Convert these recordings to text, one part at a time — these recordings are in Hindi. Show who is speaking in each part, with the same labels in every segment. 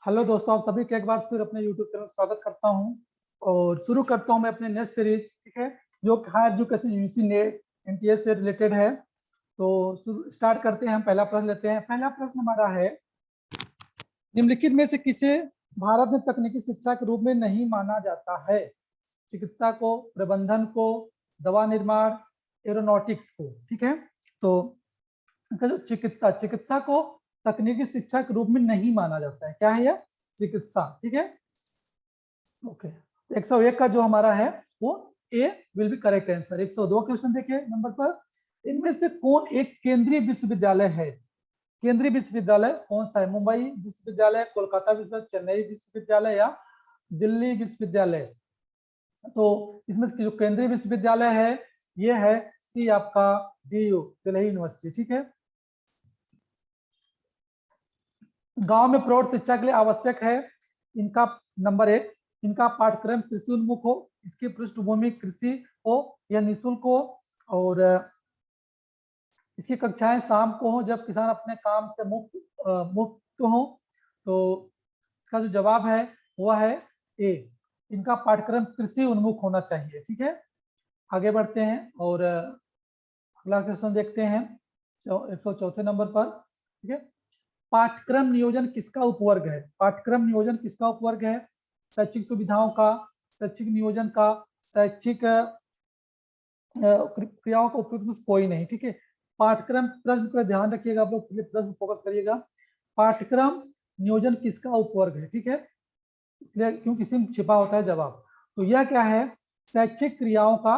Speaker 1: हेलो दोस्तों, आप सभी का एक बार फिर अपने यूट्यूब चैनल स्वागत करता हूं और शुरू करता हूं मैं अपने नेक्स्ट सीरीज। ठीक है, जो higher education UGC NET NTA से रिलेटेड है। तो स्टार्ट करते हैं। हम पहला प्रश्न लेते हैं। पहला प्रश्न हमारा है, निम्नलिखित में से किसे भारत में तकनीकी शिक्षा के रूप में नहीं माना जाता है? चिकित्सा को, प्रबंधन को, दवा निर्माण, एरोनॉटिक्स को। ठीक है, तो इसका जो चिकित्सा चिकित्सा को तकनीकी शिक्षा के रूप में नहीं माना जाता है। क्या है यह? चिकित्सा। ठीक है, ओके। 101 का जो हमारा है वो A will be correct answer. 102 question देखिए नंबर पर, इनमें से कौन एक केंद्रीय विश्वविद्यालय है? केंद्रीय विश्वविद्यालय कौन सा है? मुंबई विश्वविद्यालय, कोलकाता विश्वविद्यालय, चेन्नई विश्वविद्यालय या दिल्ली विश्वविद्यालय? तो इसमें से जो केंद्रीय विश्वविद्यालय है ये है सी आपका DU, दिल्ली यूनिवर्सिटी। ठीक है, गांव में प्रौढ़ शिक्षा के लिए आवश्यक है इनका नंबर 1, इनका पाठ्यक्रम कृषि उन्मुख हो, इसकी पृष्ठभूमि कृषि हो या निःशुल्क हो, और इसकी कक्षाएं शाम को हो जब किसान अपने काम से मुक्त हो। तो इसका जो जवाब है वह है ए, इनका पाठ्यक्रम कृषि उन्मुख होना चाहिए। ठीक है, आगे बढ़ते हैं और अगला क्वेश्चन देखते हैं 104 नंबर पर। ठीक है, पाठ्यक्रम नियोजन किसका उपवर्ग है? पाठ्यक्रम नियोजन किसका उपवर्ग है? शैक्षिक सुविधाओं का, शैक्षिक नियोजन का, शैक्षिक क्रियाओं का उपयुक्त में से कोई नहीं। ठीक है, पाठ्यक्रम प्रश्न पर ध्यान रखिएगा, आप लोग प्रश्न फोकस करिएगा। पाठ्यक्रम नियोजन किसका उपवर्ग है? ठीक है, इसलिए क्योंकि इसी में छिपा होता है जवाब। तो यह क्या है? शैक्षिक क्रियाओं का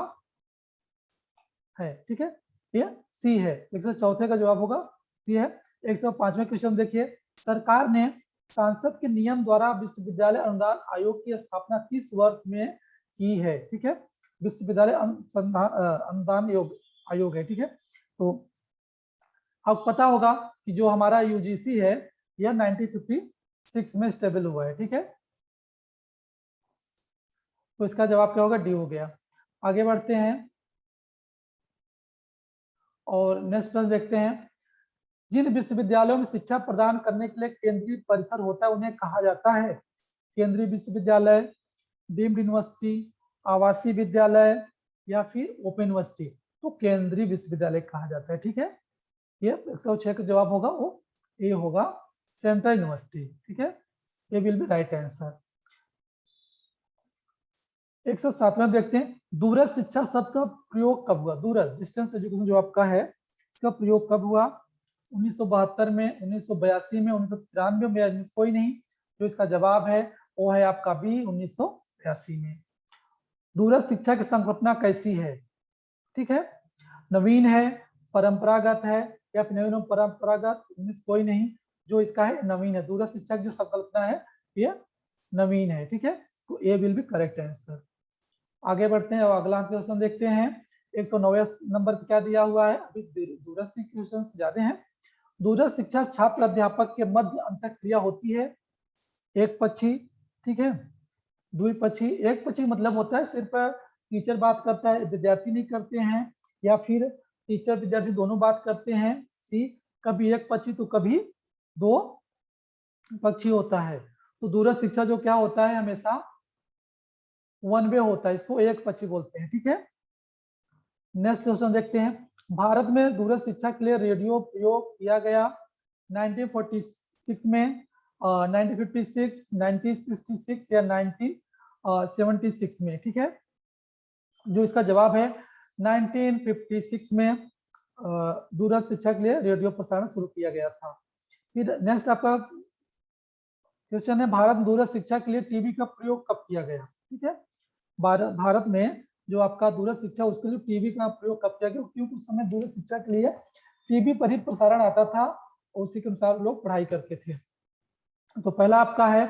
Speaker 1: है। ठीक है, ये सी है। 104 का जवाब होगा सी है। 105वें क्वेश्चन देखिए, सरकार ने सांसद के नियम द्वारा विश्वविद्यालय अनुदान आयोग की स्थापना किस वर्ष में की है? ठीक है, विश्वविद्यालय अनुदान आयोग है। ठीक है, तो आपको पता होगा कि जो हमारा यूजीसी है यह 1956 में स्टेबल हुआ है। ठीक है, तो इसका जवाब क्या होगा? डी हो गया। आगे बढ़ते हैं और नेक्स्ट प्रश्न देखते हैं। जिन विश्वविद्यालयों में शिक्षा प्रदान करने के लिए केंद्रीय परिसर होता है उन्हें कहा जाता है केंद्रीय विश्वविद्यालय, डीम्ड यूनिवर्सिटी, आवासीय विद्यालय या फिर ओपन यूनिवर्सिटी? तो केंद्रीय विश्वविद्यालय कहा जाता है। ठीक है, ये 106 का जवाब होगा वो ए होगा, सेंट्रल यूनिवर्सिटी। ठीक है, ये विल बी राइट आंसर। 107वां देखते हैं, दूरस्थ शिक्षा शब्द का प्रयोग कब हुआ? दूरस्थ, डिस्टेंस एजुकेशन जो आपका है, इसका प्रयोग कब हुआ? 1972 में, 1982 में, 1993 में, या कोई नहीं? जो इसका जवाब है वो है आपका बी, 1982 में। दूरस्थ शिक्षा की संकल्पना कैसी है? ठीक है, नवीन है, परंपरागत है या फिर नवीन और परंपरागत? कोई नहीं, जो इसका है नवीन है। दूरस्थ शिक्षा की जो संकल्पना है ये नवीन है। ठीक है, तो ए विल बी करेक्ट आंसर। आगे बढ़ते हैं और अगला क्वेश्चन देखते हैं। 109 नंबर पे क्या दिया हुआ है? अभी दूरस्थ क्वेश्चन ज्यादा हैं। दूरस्थ शिक्षा छात्र अध्यापक के मध्य अंतःक्रिया होती है एक पक्षी, ठीक है, द्विपक्षी। एक पक्षी मतलब होता है सिर्फ टीचर बात करता है, विद्यार्थी नहीं करते हैं, या फिर टीचर विद्यार्थी दोनों बात करते हैं। सी, कभी एक पक्षी तो कभी दो पक्षी होता है। तो दूरस्थ शिक्षा जो क्या होता है, हमेशा वन वे होता है, इसको एक पक्षी बोलते हैं। ठीक है, नेक्स्ट क्वेश्चन देखते हैं। भारत में दूरस्थ शिक्षा के लिए रेडियो प्रयोग किया गया 1946 में, 1956, 1966 या 1976 में? ठीक है, जो इसका जवाब है 1956 में दूरस्थ शिक्षा के लिए रेडियो प्रसारण शुरू किया गया था। फिर नेक्स्ट आपका क्वेश्चन है, भारत में दूरस्थ शिक्षा के लिए टीवी का प्रयोग कब किया गया? ठीक है, भारत में जो आपका दूरस्थ शिक्षा उसके लिए टीवी का प्रयोग कब किया गया? क्योंकि उस समय दूरस्थ शिक्षा के लिए टीवी पर ही प्रसारण आता था और उसी के अनुसार लोग पढ़ाई करते थे। तो पहला आपका है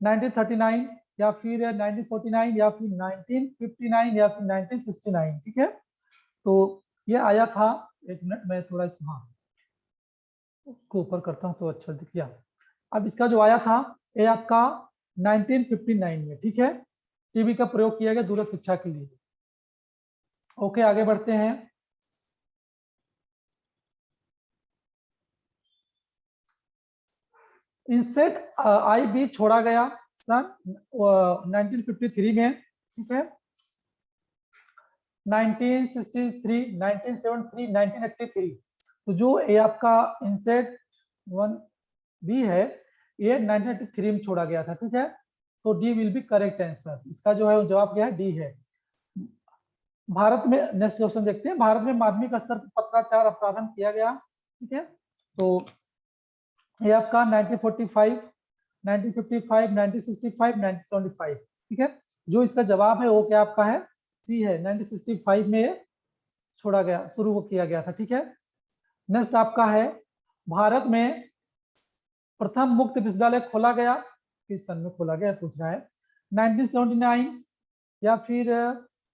Speaker 1: 1939 या फिर 1949 या फिर 1959 या फिर 1969। ठीक है, तो ये आया था, एक मिनट मैं थोड़ा हाँ को ऊपर करता हूँ तो अच्छा दिख गया। अब इसका जो आया था ये आपका 1959 में। ठीक है, टीवी का प्रयोग किया गया दूरस्थ शिक्षा के लिए। ओके, आगे बढ़ते हैं। इंसेट आई बी छोड़ा गया सन 1953 में, ठीक है, 1963, 1973, 1983। तो जो ये आपका इंसेट 1 बी है ये 1983 में छोड़ा गया था, ठीक है। तो D will be correct answer, इसका जो है जवाब क्या है, डी है। भारत में नेक्स्ट क्वेश्चन देखते हैं, भारत में माध्यमिक स्तर पर पत्राचार प्रारंभ किया गया, ठीक है। तो ये आपका 1945, 1955, 1965, 1975, ठीक है। जो इसका जवाब है वो क्या आपका है, सी है, 1965 में छोड़ा गया, शुरू किया गया था, ठीक है। नेक्स्ट आपका है, भारत में प्रथम मुक्त विश्वविद्यालय खोला गया किस सन में खोला गया पूछ रहा है, 1979 या फिर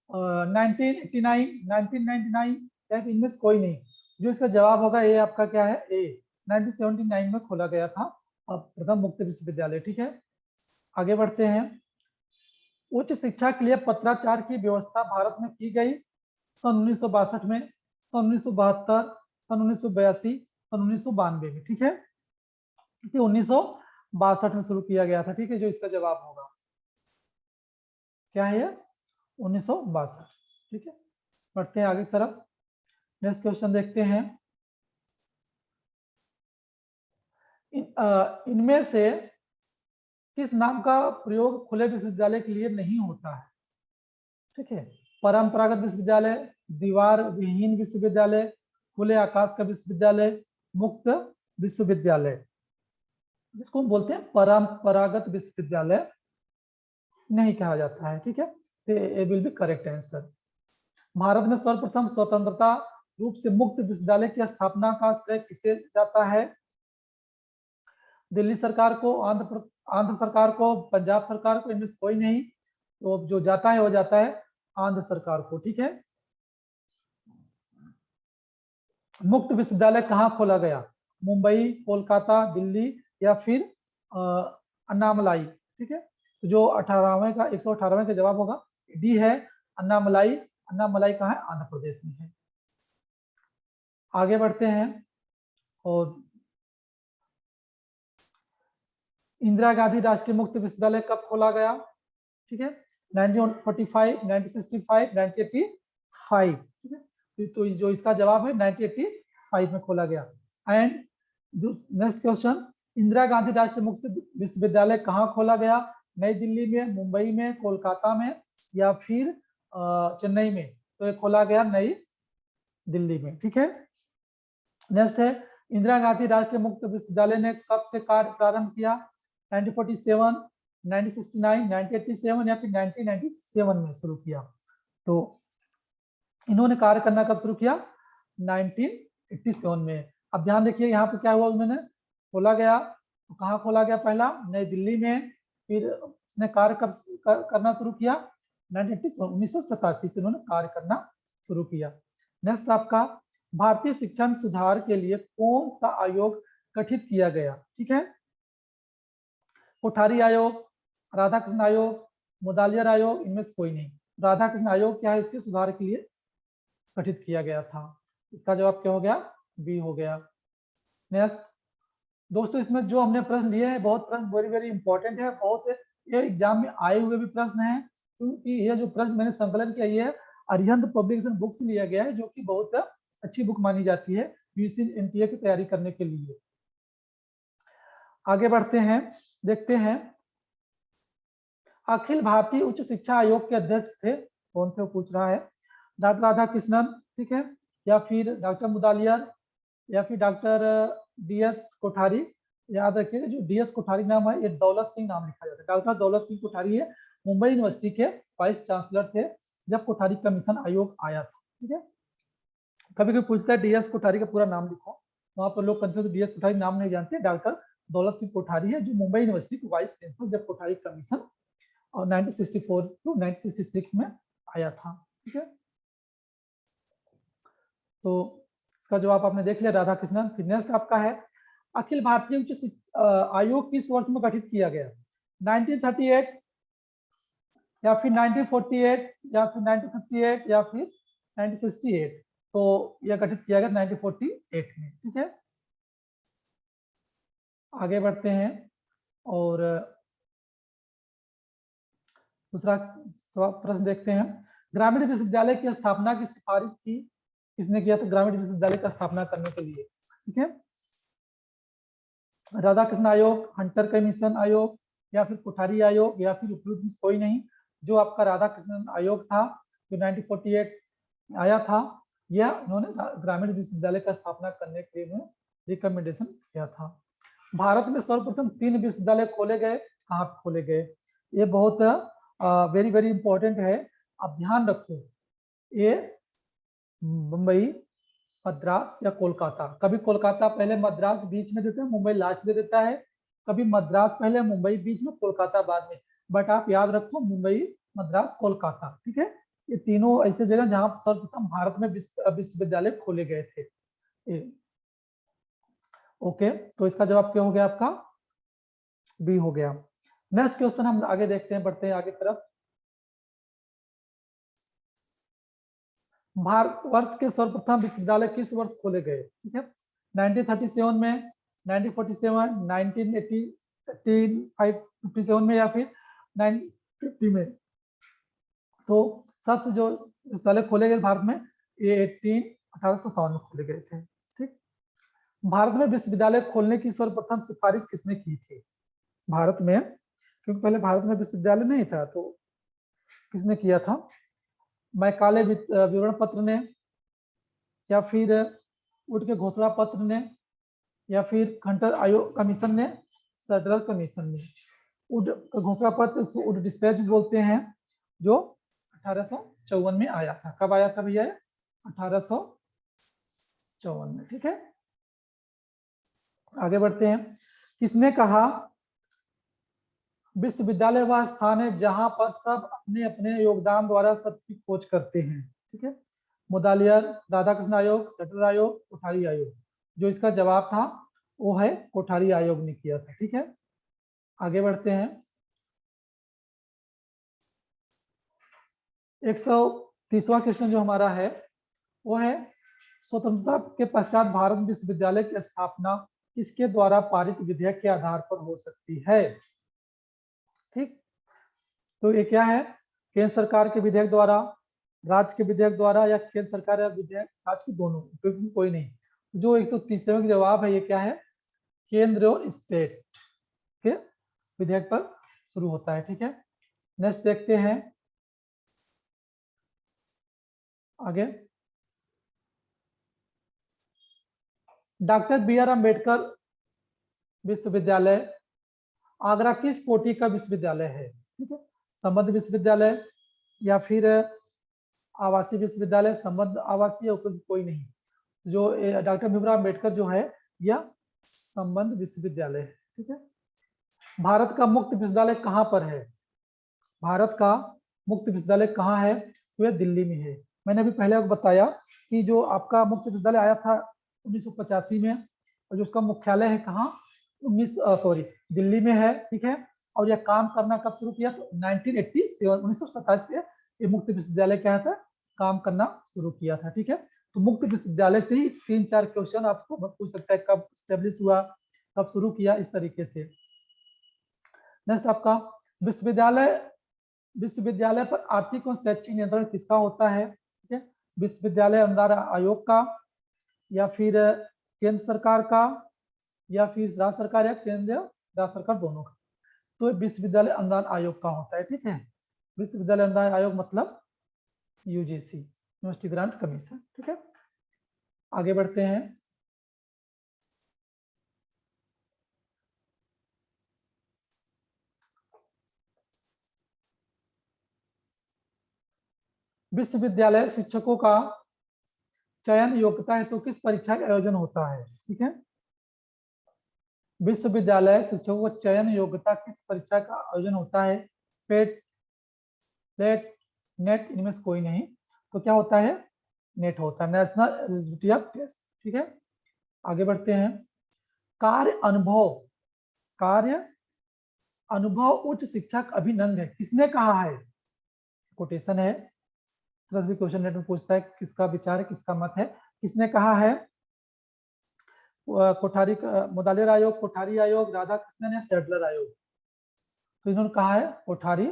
Speaker 1: 1989, 1999, या इनमें से कोई नहीं। जो इसका जवाब होगा ये आपका क्या है, ए, 1979 में खोला गया था प्रथम मुक्त विश्वविद्यालय, ठीक है। आगे बढ़ते हैं, उच्च शिक्षा के लिए पत्राचार की व्यवस्था भारत में की गई सन 1962 में, सन 1972, सन 1982, सन 1992 में, ठीक है। 1962 में शुरू किया गया था, ठीक है। जो इसका जवाब होगा क्या है, 1962, ठीक है। बढ़ते हैं आगे की तरफ, नेक्स्ट क्वेश्चन देखते हैं, इनमें से किस नाम का प्रयोग खुले विश्वविद्यालय के लिए नहीं होता है, ठीक है। परंपरागत विश्वविद्यालय, दीवार विहीन विश्वविद्यालय, खुले आकाश का विश्वविद्यालय, मुक्त विश्वविद्यालय, जिसको हम बोलते हैं परंपरागत विश्वविद्यालय नहीं कहा जाता है, ठीक है। तो ये will be correct answer. Bharat में सर्वप्रथम स्वतंत्रता रूप से मुक्त विश्वविद्यालय की स्थापना का श्रेय किसे जाता है, दिल्ली सरकार को, आंध्र सरकार को, पंजाब सरकार को, इनमें से कोई नहीं। तो जो जाता है वो जाता है आंध्र सरकार को, ठीक है। मुक्त विश्वविद्यालय कहाँ खोला गया, मुंबई, कोलकाता, दिल्ली या फिर अन्नामलाई, ठीक है। तो जो 18वें का 118वें का जवाब होगा डी है, अन्नामलाई। अन्नामलाई कहाँ है, आंध्र प्रदेश में है। आगे बढ़ते हैं, और इंदिरा गांधी राष्ट्रीय मुक्त विश्वविद्यालय कब खोला गया, ठीक है, 1945, 1965, 1985, ठीक है। तो जो इसका जवाब है 1985 में खोला गया। And next question, Indira Gandhi राष्ट्रीय मुक्त विश्वविद्यालय कहाँ खोला गया, नई दिल्ली में, मुंबई में, कोलकाता में या फिर चेन्नई में। तो ये खोला गया नई दिल्ली में, ठीक है। नेक्स्ट है, इंदिरा गांधी राष्ट्रीय मुक्त विश्वविद्यालय ने कब से कार्य प्रारंभ किया, 1947, 1969, 1987 या फिर 1997 में शुरू किया। तो इन्होंने कार्य करना कब शुरू किया, 1987 में। अब ध्यान देखिए यहाँ पे क्या हुआ, उन्होंने खोला गया, तो कहाँ खोला गया, पहला नई दिल्ली में, फिर उसने कार्य कब करना शुरू किया, 1987 से उन्होंने कार्य करना शुरू किया। नेक्स्ट आपका, भारतीय शिक्षण सुधार के लिए कौन सा आयोग गठित किया गया, ठीक है। कोठारी आयोग, राधाकृष्ण आयोग, मुदालियर आयोग, इनमें से कोई नहीं। राधाकृष्ण आयोग क्या है, इसके सुधार के लिए गठित किया गया था। इसका जवाब क्या हो गया, बी हो गया। नेक्स्ट दोस्तों, इसमें जो हमने प्रश्न लिए हैं बहुत प्रश्न वेरी वेरी इंपॉर्टेंट है, बहुत ये एग्जाम में आए हुए भी प्रश्न हैं, क्योंकि ये जो प्रश्न मैंने संकलन किया ये अरिहंत पब्लिकेशन बुक से लिया गया है, जो कि बहुत अच्छी बुक मानी जाती है यूजीसी एनटीए की तैयारी करने के लिए। आगे बढ़ते हैं, देखते हैं, अखिल भारतीय उच्च शिक्षा आयोग के अध्यक्ष थे, कौन थे वो पूछ रहा है, डॉक्टर राधाकृष्णन, ठीक है, या फिर डॉक्टर मुदालियर, या फिर डॉक्टर डीएस कोठारी। याद रखिएगा जो डीएस कोठारी नाम है ये दौलत सिंह नाम लिखा जाता है। डॉक्टर दौलत सिंह कोठारी है, मुंबई यूनिवर्सिटी के वाइस चांसलर थे जब कोठारी कमीशन आयोग आया था, ठीक है। कभी कभी पूछता है डीएस कोठारी का पूरा नाम लिखो, वहां पर लोग कंफ्यूज, डीएस कोठारी नाम नहीं जानते, डॉक्टर दौलत सिंह कोठारी है जो मुंबई यूनिवर्सिटी के वाइस प्रिंसिपल जब कोठारी कमीशन और 1964 टू 1966 में आया था, ठीक है। तो इसका जवाब आपने देख लिया, राधाकृष्णन। फिर नेक्स्ट आपका है, अखिल भारतीय उच्च आयोग किस वर्ष में गठित किया गया, 1938 या फिर 1948 या फिर 1958 या फिर 1968। तो यह गठित किया गया 1948 में, ठीक है। आगे बढ़ते हैं और दूसरा प्रश्न देखते हैं। ग्रामीण विश्वविद्यालय की स्थापना की सिफारिश की किसने किया था? ग्रामीण विश्वविद्यालय की स्थापना करने के लिए, ठीक है। राधाकृष्ण आयोग, हंटर कमीशन आयोग, या फिर कोठारी आयोग, या फिर उपयुक्त में कोई नहीं। जो आपका राधाकृष्णन आयोग था जो 1948 आया था, यह उन्होंने ग्रामीण विश्वविद्यालय का स्थापना करने के लिए रिकमेंडेशन किया था। भारत में सर्वप्रथम 3 विश्वविद्यालय खोले गए, कहाँ खोले गए? ये बहुत वेरी वेरी इंपॉर्टेंट है, आप ध्यान रखो। ये मुंबई, मद्रास या कोलकाता। कभी कोलकाता पहले, मद्रास बीच में देता है, मुंबई लास्ट में देता है। कभी मद्रास पहले, मुंबई बीच में, कोलकाता बाद में। बट आप याद रखो मुंबई, मद्रास, कोलकाता, ठीक है। ये तीनों ऐसे जगह जहां सर्वप्रथम भारत में विश्वविद्यालय खोले गए थे। ओके, तो इसका जवाब क्या हो गया आपका? बी हो गया। नेक्स्ट क्वेश्चन हम आगे देखते हैं, बढ़ते हैं आगे तरफ। भारत वर्ष के सर्वप्रथम विश्वविद्यालय किस वर्ष खोले गए? ठीक है, 1937 में, 1947, 1980, 1957 में, या फिर 1950 में। तो सबसे जो विश्वविद्यालय खोले गए भारत में, ये 1857 में खोले गए थे। ठीक, भारत में विश्वविद्यालय खोलने की सर्वप्रथम सिफारिश किसने की थी भारत में? क्योंकि पहले भारत में विश्वविद्यालय नहीं था, तो किसने किया था? मैकाले विवरण पत्र ने, या फिर वुड के घोषणा पत्र ने, या फिर हंटर आयोग कमीशन ने, सडरर कमीशन ने। वुड घोषणा पत्र को वुड डिस्पैच बोलते हैं, जो 1854 में आया था। कब आया था भैया? 1854 में। ठीक है, आगे बढ़ते हैं। किसने कहा विश्वविद्यालय वह स्थान है जहां पर सब अपने अपने योगदान द्वारा सत्य की खोज करते हैं? ठीक है, मुदालियर, राधाकृष्ण आयोग, सटर आयोग, कोठारी आयोग। जो इसका जवाब था वो है कोठारी आयोग ने किया था। ठीक है, आगे बढ़ते हैं। 130वां क्वेश्चन जो हमारा है वो है, स्वतंत्रता के पश्चात भारत विश्वविद्यालय की स्थापना किसके द्वारा पारित विधेयक के आधार पर हो सकती है? ठीक, तो ये क्या है? केंद्र सरकार के विधेयक द्वारा, राज्य के विधेयक द्वारा, या केंद्र सरकार या विधेयक राज्य के दोनों, क्योंकि कोई नहीं। जो 130वें का जवाब है ये क्या है? केंद्र और स्टेट के विधेयक पर शुरू होता है। ठीक है, नेक्स्ट देखते हैं आगे। डॉक्टर बी आर अम्बेडकर विश्वविद्यालय आगरा किस कोटि का विश्वविद्यालय है? ठीक है, संबद्ध विश्वविद्यालय, या फिर आवासीय विश्वविद्यालय, संबद्ध आवासीय, कोई नहीं। जो डॉक्टर भीमराव अम्बेडकर जो है यह संबद्ध विश्वविद्यालय है। ठीक है, भारत का मुक्त विश्वविद्यालय कहाँ पर है? भारत का मुक्त विश्वविद्यालय कहाँ है? तो यह दिल्ली में है। मैंने अभी पहले आपको बताया कि जो आपका मुक्त विश्वविद्यालय आया था 1985 में, और जो उसका मुख्यालय है कहाँ? दिल्ली में है। ठीक है, और यह काम करना कब शुरू किया? तो 1927 से ये मुक्त विश्वविद्यालय क्या था? काम करना शुरू किया था। ठीक है, तो मुक्त विश्वविद्यालय से ही 3-4 क्वेश्चन आपको पूछ सकता है, कब स्टेब्लिश हुआ, कब शुरू किया, इस तरीके से। नेक्स्ट आपका, विश्वविद्यालय पर आर्थिक और शैक्षिक नियंत्रण किसका होता है? ठीक है, विश्वविद्यालय अनुदान आयोग का, या फिर केंद्र सरकार का, या फिर राज्य सरकार, या केंद्र राज्य सरकार दोनों का। तो विश्वविद्यालय अनुदान आयोग का होता है। ठीक है, विश्वविद्यालय अनुदान आयोग मतलब यूजीसी, यूनिवर्सिटी ग्रांट कमीशन। ठीक है, आगे बढ़ते हैं। विश्वविद्यालय शिक्षकों का चयन योग्यता है तो किस परीक्षा का आयोजन होता है? ठीक है, विश्वविद्यालय शिक्षकों का चयन योग्यता किस परीक्षा का आयोजन होता है? पेट, लेट, नेट, इनमें से कोई नहीं। तो क्या होता है? नेट होता है, नेशनल एलिजिबिलिटी टेस्ट। ठीक है, आगे बढ़ते हैं। कार्य अनुभव, कार्य अनुभव उच्च शिक्षा का अभिन्न है, किसने कहा है? कोटेशन है, क्वेश्चन नेट में पूछता है किसका विचार है, किसका मत है, किसने कहा है? कोठारी मुदालिर आयोग, कोठारी आयोग, राधाकृष्णन या सैडलर आयोग? तो इन्होंने कहा है कोठारी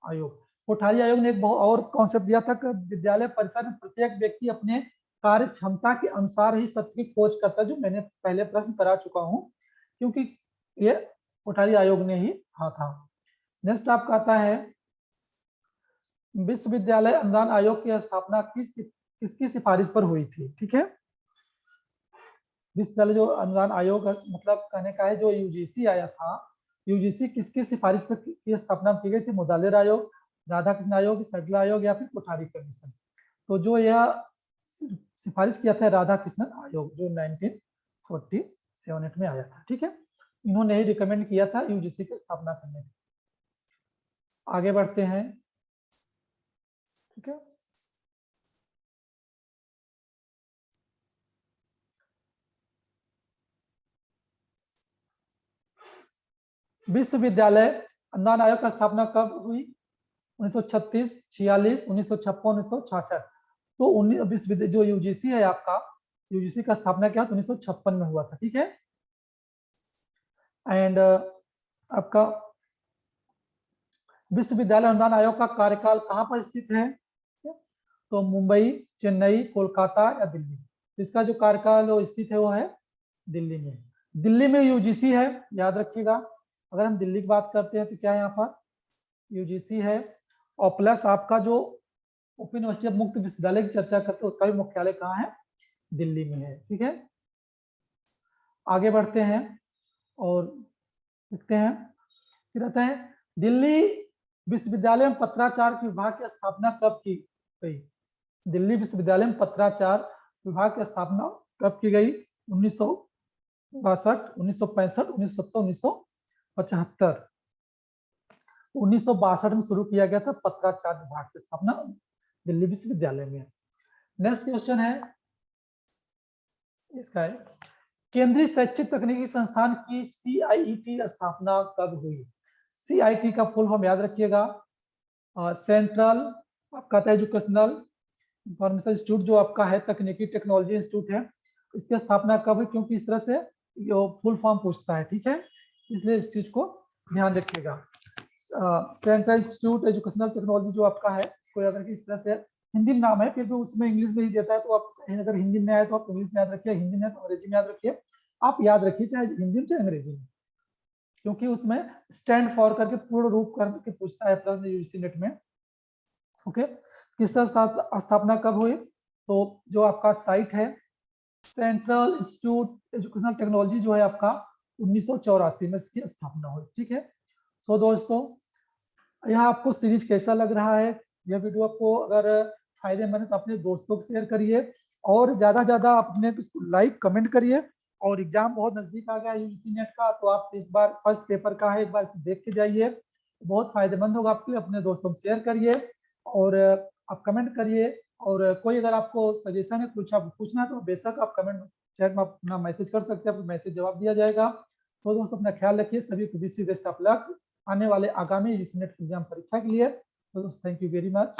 Speaker 1: आयोग। कोठारी आयोग ने एक बहुत और कॉन्सेप्ट दिया था कि विद्यालय परिसर में प्रत्येक व्यक्ति अपने कार्य क्षमता के अनुसार ही सत्य की खोज करता है, जो मैंने पहले प्रश्न करा चुका हूं, क्योंकि ये कोठारी आयोग ने ही कहा था। नेक्स्ट आपका आता है विश्वविद्यालय अनुदान आयोग की स्थापना किसकी सिफारिश पर हुई थी? ठीक है, विश्वविद्यालय जो अनुदान आयोग मतलब कहने का है जो यूजीसी आया था, यूजीसी किसकी सिफारिश पर की स्थापना की गई थी? मुदालिर आयोग, राधाकृष्ण आयोग, सैडलर आयोग या फिर कोठारी कमीशन? तो जो यह सिफारिश किया था राधाकृष्णन आयोग, जो 1947 में आया था। ठीक है, इन्होंने ही रिकमेंड किया था यूजीसी की स्थापना करने। आगे बढ़ते हैं। ठीक है, विश्वविद्यालय अनुदान आयोग की स्थापना कब हुई? 1936, 46, 1956, 1966। तो विश्वविद्यालय जो यूजीसी है आपका, यूजीसी का स्थापना क्या 1956 में हुआ था। ठीक है, एंड आपका विश्वविद्यालय अनुदान आयोग का कार्यकाल कहाँ पर स्थित है? तो मुंबई, चेन्नई, कोलकाता या दिल्ली? तो इसका जो कार्यकाल वो स्थित है वो है दिल्ली में। दिल्ली में यूजीसी है, याद रखिएगा। अगर हम दिल्ली की बात करते हैं तो क्या है यहाँ पर यूजीसी है, और प्लस आपका जो ओपन यूनिवर्सिटी ऑफ मुक्त विश्वविद्यालय की चर्चा करते हैं उसका भी मुख्यालय कहाँ है? दिल्ली में है। ठीक है, आगे बढ़ते हैं और देखते हैं। फिर आता है दिल्ली विश्वविद्यालय में पत्राचार विभाग की स्थापना कब की गई? दिल्ली विश्वविद्यालय में पत्राचार विभाग की स्थापना कब की गई? 1962, 1965, 1970, 1975। 1962 में शुरू किया गया था पत्राचार विभाग की स्थापना दिल्ली विश्वविद्यालय में। नेक्स्ट क्वेश्चन है इसका है केंद्रीय शैक्षिक तकनीकी संस्थान की सीआईईटी स्थापना कब हुई? सीआईटी का फुल फॉर्म याद रखिएगा, सेंट्रल आपका एजुकेशनल इंफॉर्मेशन इंस्टीट्यूट, जो आपका है तकनीकी टेक्नोलॉजी इंस्टीट्यूट है। इसकी स्थापना कब हुई? क्योंकि इस तरह से ये फुल फॉर्म पूछता है। ठीक है, इसलिए इस चीज को ध्यान रखिएगा। सेंट्रल इंस्टीट्यूट एजुकेशनल टेक्नोलॉजी जो आपका है, इसको याद रखिए। इस तरह से हिंदी में नाम है, फिर भी उसमें इंग्लिश में ही देता है, तो आप अगर हिंदी में आए तो आप इंग्लिश में याद रखिए, हिंदी में तो अंग्रेजी में याद रखिए। आप याद रखिए चाहे हिंदी में चाहे अंग्रेजी में, क्योंकि उसमें स्टैंड फॉर करके पूर्ण रूप करके पूछता है प्रश्न यूजीसी नेट में। ओके, किसका स्थापना कब हुई? तो जो आपका साइट है सेंट्रल इंस्टीट्यूट एजुकेशनल टेक्नोलॉजी जो है आपका 1984 में इसकी स्थापना हुई। ठीक है, सो दोस्तों यह आपको सीरीज कैसा लग रहा है? यह वीडियो आपको अगर फायदेमंद है तो अपने दोस्तों को शेयर करिए, और ज्यादा ज्यादा अपने इसको लाइक कमेंट करिए। और एग्जाम बहुत नजदीक आ गया यूजीसी नेट का, तो आप इस बार फर्स्ट पेपर का है, एक बार इसे देख के जाइए, बहुत फायदेमंद होगा आपके लिए। अपने दोस्तों को शेयर करिए और आप कमेंट करिए, और कोई अगर आपको सजेशन है कुछ आप पूछना है तो बेशक आप कमेंट चैट में अपना मैसेज कर सकते हैं, मैसेज जवाब दिया जाएगा। तो दोस्तों अपना ख्याल रखिए, सभी को बेस्ट ऑफ लक आने वाले आगामी यूजीसी नेट एग्जाम परीक्षा के लिए। तो दोस्तों थैंक यू वेरी मच।